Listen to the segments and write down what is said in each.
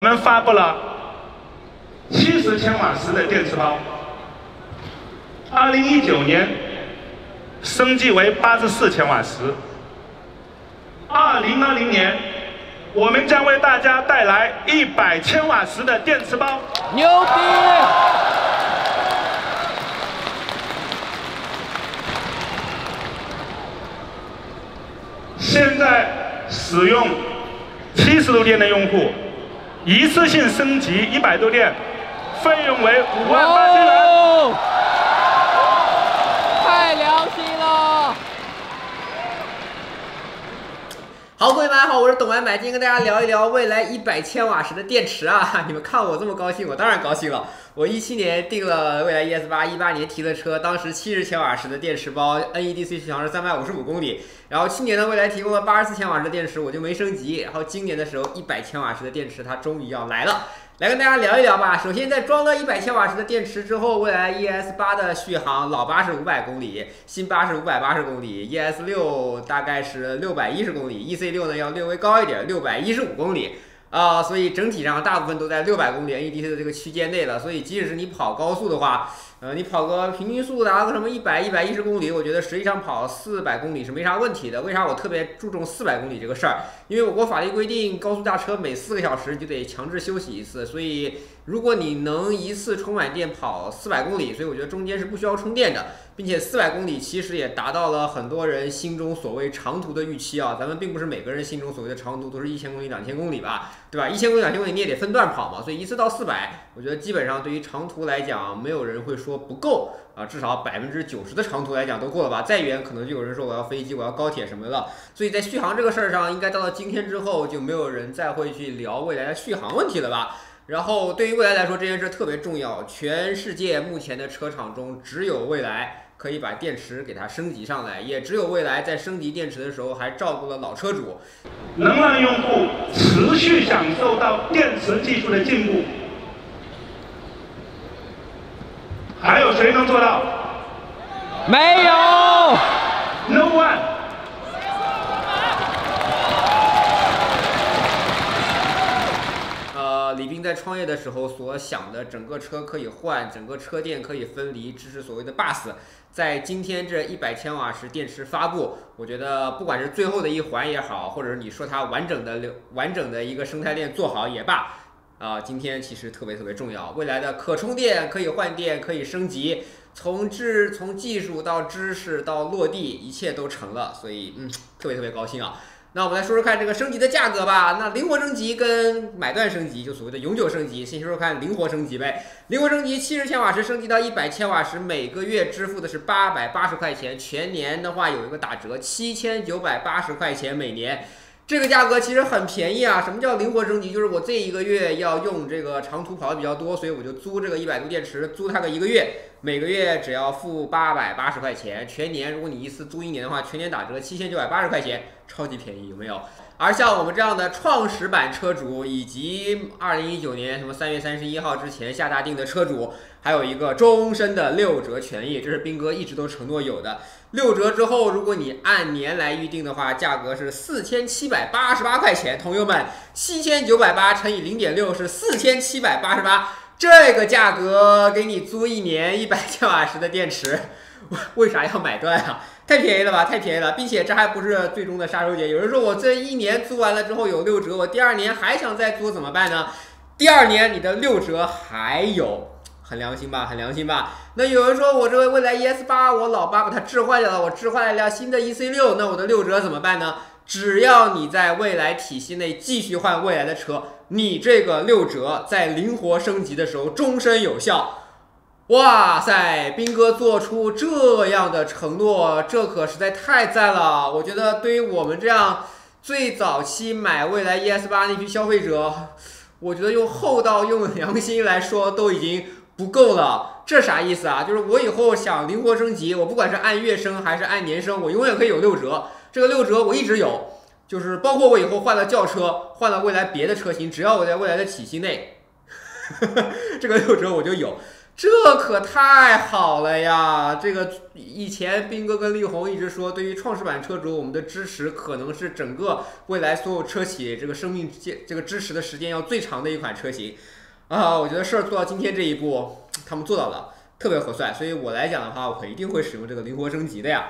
我们发布了70千瓦时的电池包，2019年升级为84千瓦时。2020年，我们将为大家带来100千瓦时的电池包。牛逼！现在使用70度电的用户，一次性升级100度电，费用为58000元。太良心了！好，各位大家好，我是懂玩买，今天跟大家聊一聊未来100千瓦时的电池啊！你们看我这么高兴，我当然高兴了。我17年订了蔚来 ES8，18年提的车，当时70千瓦时的电池包 ，NEDC 续航是355公里。然后去年呢，蔚来提供了84千瓦时的电池，我就没升级。然后今年的时候，100千瓦时的电池它终于要来了。来跟大家聊一聊吧。首先，在装了100千瓦时的电池之后，蔚来 ES8 的续航，老8是500公里，新8是580公里 ，ES6 大概是610公里 ，EC6 呢要略微高一点，615公里。所以整体上大部分都在600公里 NEDC 的这个区间内了。所以即使是你跑高速的话，你跑个平均速度达个什么100、110公里，我觉得实际上跑400公里是没啥问题的。为啥我特别注重400公里这个事儿？因为我国法律规定，高速大车每4个小时就得强制休息一次，所以如果你能一次充满电跑400公里，所以我觉得中间是不需要充电的，并且400公里其实也达到了很多人心中所谓长途的预期啊。咱们并不是每个人心中所谓的长途都是1000公里、2000公里吧，对吧？1000公里、2000公里你也得分段跑嘛，所以一次到400，我觉得基本上对于长途来讲，没有人会说不够啊，至少90%的长途来讲都够了吧？再远可能就有人说我要飞机、我要高铁什么的。所以在续航这个事儿上，应该到了今天之后，就没有人再会去聊未来的续航问题了吧？然后对于蔚来来说，这件事特别重要。全世界目前的车厂中，只有蔚来可以把电池给它升级上来，也只有蔚来在升级电池的时候还照顾了老车主，能让用户持续享受到电池技术的进步。还有谁能做到？没有。No one。李斌在创业的时候所想的整个车可以换，整个车电可以分离，支持所谓的 bus， 在今天这100千瓦时电池发布，我觉得不管是最后的一环也好，或者你说它完整的一个生态链做好也罢，今天其实特别重要。未来的可充电、可以换电、可以升级，从技术到知识到落地，一切都成了，所以特别高兴啊。那我们来说说看这个升级的价格吧。那灵活升级跟买断升级，就所谓的永久升级，先说说看灵活升级呗。灵活升级70千瓦时升级到100千瓦时，每个月支付的是880块钱，全年的话有一个打折，7980块钱每年。这个价格其实很便宜啊！什么叫灵活升级？就是我这一个月要用这个长途跑的比较多，所以我就租这个100度电池，租它个1个月，每个月只要付880块钱，全年如果你一次租1年的话，全年打折7980块钱，超级便宜，有没有？而像我们这样的创始版车主，以及2019年什么3月31号之前下大定的车主，还有一个终身的6折权益，这是斌哥一直都承诺有的。6折之后，如果你按年来预定的话，价格是4788块钱。同学们，7980乘以0.6是4788，这个价格给你租1年100千瓦时的电池，为啥要买断啊？太便宜了吧，太便宜了！并且这还不是最终的杀手锏。有人说我这1年租完了之后有6折，我第2年还想再租怎么办呢？第2年你的6折还有。很良心吧，很良心吧。那有人说我这个蔚来 ES8， 我老8把它置换掉了，我置换了一辆新的 EC6， 那我的6折怎么办呢？只要你在蔚来体系内继续换蔚来的车，你这个6折在灵活升级的时候终身有效。哇塞，斌哥做出这样的承诺，这可实在太赞了！我觉得对于我们这样最早期买蔚来 ES8 那批消费者，我觉得用厚道、用良心来说都已经不够了。这啥意思啊？就是我以后想灵活升级，我不管是按月升还是按年升，我永远可以有6折。这个6折我一直有，就是包括我以后换了轿车，换了蔚来别的车型，只要我在蔚来的体系内，这个6折我就有。这可太好了呀！这个以前斌哥跟力宏一直说，对于创始版车主，我们的支持可能是整个未来所有车企这个生命这个支持的时间要最长的一款车型啊！我觉得事儿做到今天这一步，他们做到了，特别合算。所以我来讲的话，我一定会使用这个灵活升级的呀。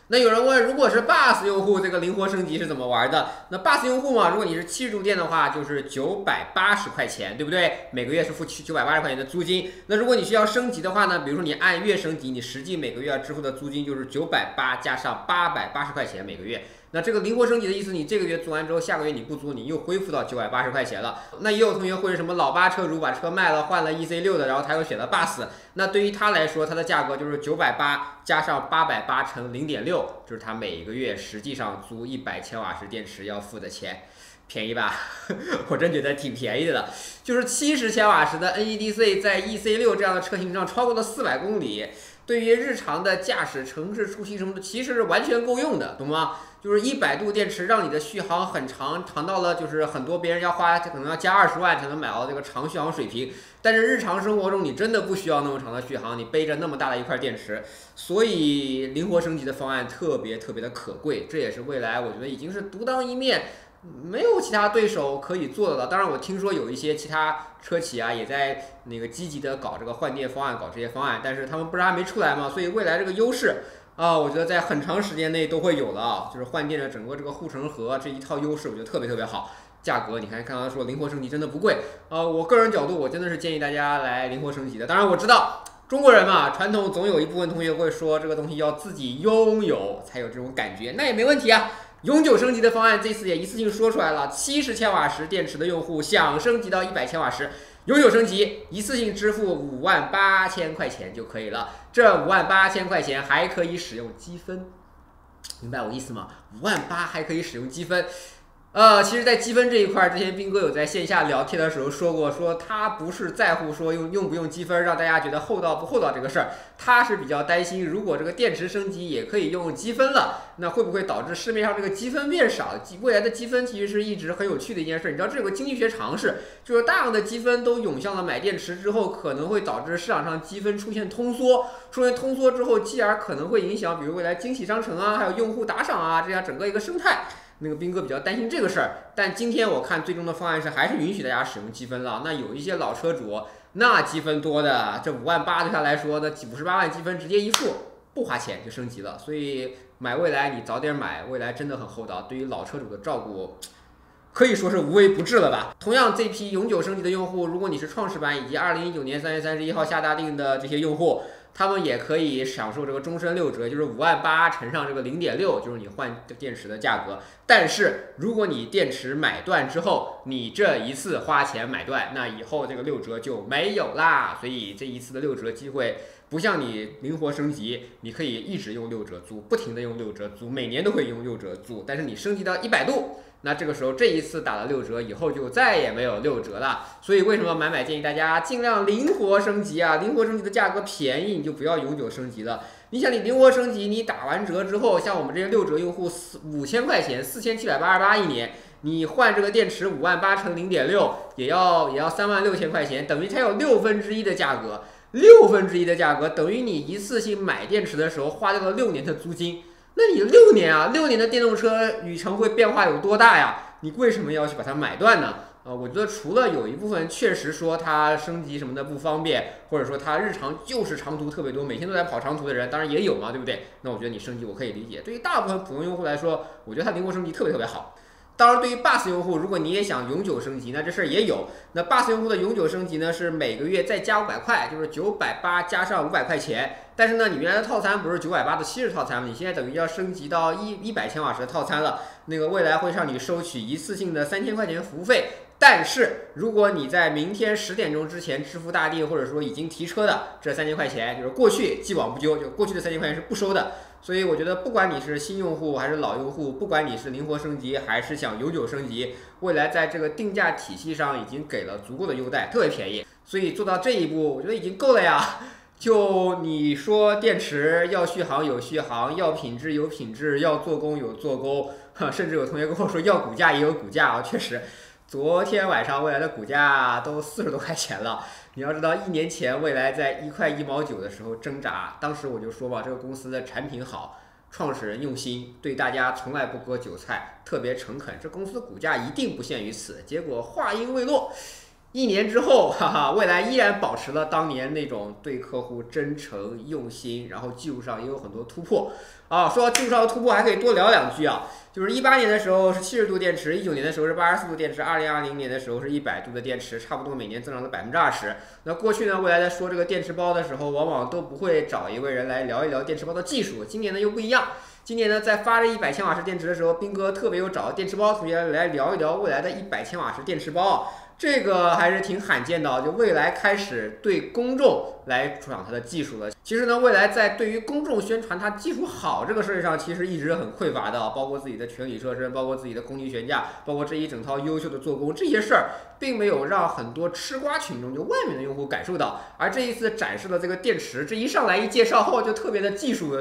那有人问，如果是 Bus 用户，这个灵活升级是怎么玩的？那 Bus 用户嘛，如果你是70度电的话，就是980块钱，对不对？每个月是付980块钱的租金。那如果你需要升级的话呢，比如说你按月升级，你实际每个月要支付的租金就是980加上880块钱每个月。那这个灵活升级的意思，你这个月租完之后，下个月你不租，你又恢复到980块钱了。那也有同学或者什么老8车主把车卖了，换了 EC6 的，然后他又选了 Bus， 那对于他来说，它的价格就是980加上880乘0.6，就是他每个月实际上租100千瓦时电池要付的钱。便宜吧？我真觉得挺便宜的了。就是70千瓦时的 NEDC 在 EC6 这样的车型上超过了400公里，对于日常的驾驶、城市出行什么的，其实是完全够用的，懂吗？就是100度电池让你的续航很长，长到了就是很多别人要花可能要加20万才能买到这个长续航水平。但是日常生活中你真的不需要那么长的续航，你背着那么大的一块电池，所以灵活升级的方案特别的可贵，这也是未来我觉得已经是独当一面。没有其他对手可以做的了。当然，我听说有一些其他车企啊，也在那个积极的搞这个换电方案，搞这些方案，但是他们不是还没出来吗？所以未来这个优势啊，我觉得在很长时间内都会有了啊。就是换电的整个这个护城河这一套优势，我觉得特别好。价格你看刚刚说灵活升级真的不贵我个人角度我真的是建议大家来灵活升级的。当然我知道中国人嘛，传统总有一部分同学会说这个东西要自己拥有才有这种感觉，那也没问题啊。永久升级的方案这次也一次性说出来了，70千瓦时电池的用户想升级到100千瓦时，永久升级一次性支付58000块钱就可以了。这58000块钱还可以使用积分，明白我意思吗？58000还可以使用积分。其实，在积分这一块，之前斌哥有在线下聊天的时候说过，说他不是在乎说用不用积分让大家觉得厚道不厚道这个事儿，他是比较担心，如果这个电池升级也可以用积分了，那会不会导致市面上这个积分变少？未来的积分其实是一直很有趣的一件事。你知道这有个经济学常识，就是大量的积分都涌向了买电池之后，可能会导致市场上积分出现通缩，之后，继而可能会影响，比如未来惊喜商城啊，还有用户打赏啊，这样整个一个生态。那个斌哥比较担心这个事儿，但今天我看最终的方案是还是允许大家使用积分了。那有一些老车主，那积分多的，这58000对他来说，那58万积分直接一付，不花钱就升级了。所以买蔚来你早点买，蔚来真的很厚道，对于老车主的照顾可以说是无微不至了吧。同样，这批永久升级的用户，如果你是创始版以及2019年3月31号下大定的这些用户，他们也可以享受这个终身6折，就是58000乘上这个0.6，就是你换电池的价格。但是如果你电池买断之后，你这一次花钱买断，那以后这个6折就没有啦。所以这一次的6折机会不像你灵活升级，你可以一直用6折租，不停的用6折租，每年都会用6折租。但是你升级到100度，那这个时候这一次打了6折，以后就再也没有6折了。所以为什么买建议大家尽量灵活升级啊？灵活升级的价格便宜，你就不要永久升级了。你想，你灵活升级，你打完折之后，像我们这些6折用户5000块钱，4788一年，你换这个电池58000乘0.6，也要36000块钱，等于才有1/6的价格，1/6的价格等于你一次性买电池的时候花掉了6年的租金。那你6年啊，6年的电动车里程会变化有多大呀？你为什么要去把它买断呢？我觉得除了有一部分确实说它升级什么的不方便，或者说它日常就是长途特别多，每天都在跑长途的人，当然也有嘛，对不对？那我觉得你升级我可以理解。对于大部分普通用户来说，我觉得它灵活升级特别好。当然，对于 Bus 用户，如果你也想永久升级，那这事儿也有。那 Bus 用户的永久升级呢，是每个月再加500块，就是980加上500块钱。但是呢，你原来的套餐不是980的70套餐吗？你现在等于要升级到100千瓦时的套餐了。那个未来会让你收取一次性的3000块钱服务费。但是如果你在明天10点钟之前支付大定，或者说已经提车的这3000块钱，就是过去既往不咎，就过去的3000块钱是不收的。所以我觉得，不管你是新用户还是老用户，不管你是灵活升级还是想永久升级，未来在这个定价体系上已经给了足够的优待，特别便宜。所以做到这一步，我觉得已经够了呀。就你说电池要续航有续航，要品质有品质，要做工有做工，甚至有同学跟我说要股价也有股价啊，确实。昨天晚上蔚来的股价都40多块钱了。你要知道，1年前蔚来在1块1毛9的时候挣扎，当时我就说吧，这个公司的产品好，创始人用心，对大家从来不割韭菜，特别诚恳，这公司的股价一定不限于此。结果话音未落。1年之后，哈哈，蔚来依然保持了当年那种对客户真诚用心，然后技术上也有很多突破啊。说到技术上的突破，还可以多聊2句啊。就是18年的时候是70度电池，19年的时候是84度电池，2020年的时候是100度的电池，差不多每年增长了20%。那过去呢，蔚来在说这个电池包的时候，往往都不会找一位人来聊一聊电池包的技术。今年呢又不一样。今年呢，在发这100千瓦时电池的时候，斌哥特别有找电池包同学来聊一聊蔚来的100千瓦时电池包。这个还是挺罕见的，就蔚来开始对公众来讲它的技术了。其实呢，蔚来在对于公众宣传它技术好这个事儿上，其实一直很匮乏的，包括自己的全体车身，包括自己的空气悬架，包括这一整套优秀的做工，这些事儿并没有让很多吃瓜群众，就外面的用户感受到。而这一次展示的这个电池，这一上来一介绍后就特别的技术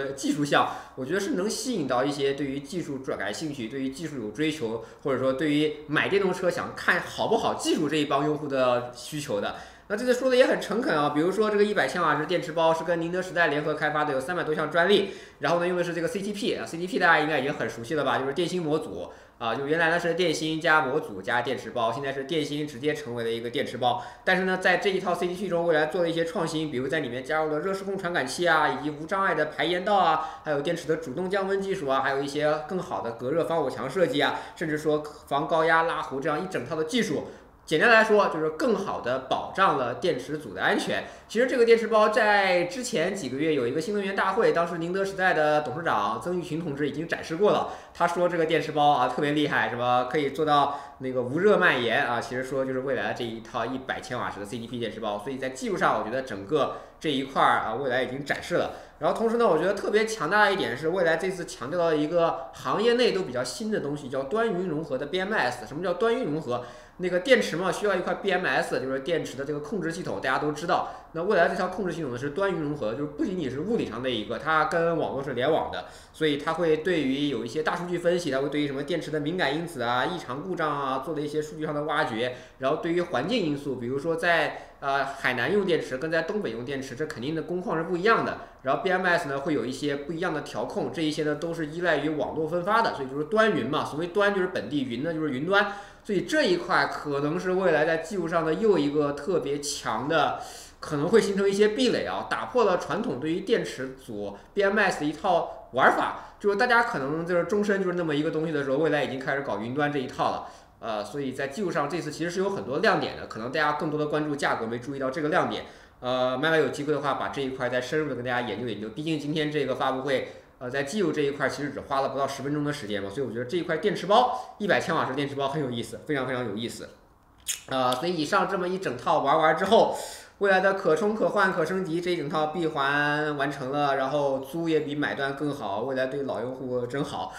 项，我觉得是能吸引到一些对于技术感兴趣、对于技术有追求，或者说对于买电动车想看好不好技术这一帮用户的需求的。那这次说的也很诚恳啊，比如说这个100千瓦时电池包是跟宁德时代联合开发的，有300多项专利，然后呢用的是这个 CTP 大家应该已经很熟悉了吧，就是电芯模组啊，就原来呢是电芯加模组加电池包，现在是电芯直接成为了一个电池包。但是呢，在这一套 CTP 中，蔚来做了一些创新，比如在里面加入了热失控传感器啊，以及无障碍的排烟道啊，还有电池的主动降温技术啊，还有一些更好的隔热防火墙设计啊，甚至说防高压拉弧这样一整套的技术。简单来说，就是更好的保障了电池组的安全。其实这个电池包在之前几个月有一个新能源大会，当时宁德时代的董事长曾毓群同志已经展示过了。他说这个电池包啊特别厉害，什么可以做到那个无热蔓延啊，其实说就是蔚来这一套100千瓦时的 CTP 电池包。所以在技术上，我觉得整个这一块啊，蔚来已经展示了。然后同时呢，我觉得特别强大的一点是，蔚来这次强调了一个行业内都比较新的东西，叫端云融合的 BMS。什么叫端云融合？那个电池嘛，需要一块 BMS， 就是电池的这个控制系统，大家都知道。那蔚来这套控制系统呢是端云融合，就是不仅仅是物理上的一个，它跟网络是联网的，所以它会对于有一些大数据分析，它会对于什么电池的敏感因子啊、异常故障啊做了一些数据上的挖掘，然后对于环境因素，比如说在海南用电池跟在东北用电池，这肯定的工况是不一样的。然后 BMS 呢会有一些不一样的调控，这一些呢都是依赖于网络分发的，所以就是端云嘛。所谓端就是本地，云呢就是云端，所以这一块可能是未来在技术上的又一个特别强的，可能会形成一些壁垒啊，打破了传统对于电池组 BMS 的一套玩法。就是大家可能就是终身就是那么一个东西的时候，未来已经开始搞云端这一套了。所以在技术上这次其实是有很多亮点的，可能大家更多的关注价格，没注意到这个亮点。麦麦有机会的话，把这一块再深入的跟大家研究研究。毕竟今天这个发布会，在技术这一块其实只花了不到10分钟的时间嘛，所以我觉得这一块电池包100千瓦时电池包很有意思，非常非常有意思。所以以上这么一整套玩完之后，未来的可充可换可升级这一整套闭环完成了，然后租也比买断更好，未来对老用户真好。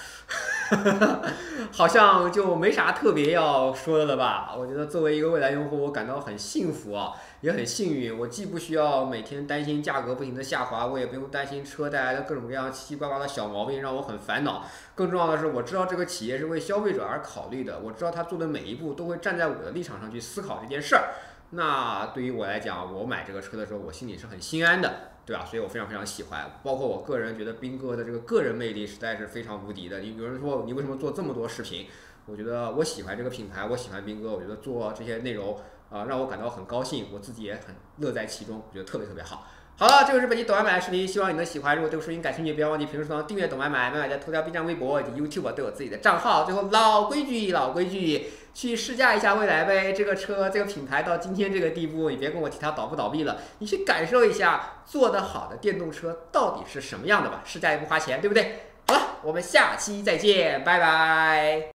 好像就没啥特别要说的了吧？我觉得作为一个蔚来用户，我感到很幸福啊，也很幸运。我既不需要每天担心价格不停的下滑，我也不用担心车带来的各种各样七七八八的小毛病让我很烦恼。更重要的是，我知道这个企业是为消费者而考虑的，我知道他做的每一步都会站在我的立场上去思考这件事儿。那对于我来讲，我买这个车的时候，我心里是很心安的，对吧？所以我非常非常喜欢。包括我个人觉得斌哥的这个个人魅力实在是非常无敌的。有人说你为什么做这么多视频？我觉得我喜欢这个品牌，我喜欢斌哥，我觉得做这些内容让我感到很高兴，我自己也很乐在其中，我觉得特别特别好。好了，这个是本期懂买买的视频，希望你能喜欢。如果对我视频感兴趣，不要忘记评论区订阅懂买买。买买在头条、B 站、微博以及 YouTube 都有自己的账号。最后老规矩，去试驾一下蔚来呗。这个车这个品牌到今天这个地步，你别跟我提它倒不倒闭了，你去感受一下做得好的电动车到底是什么样的吧。试驾也不花钱，对不对？好了，我们下期再见，拜拜。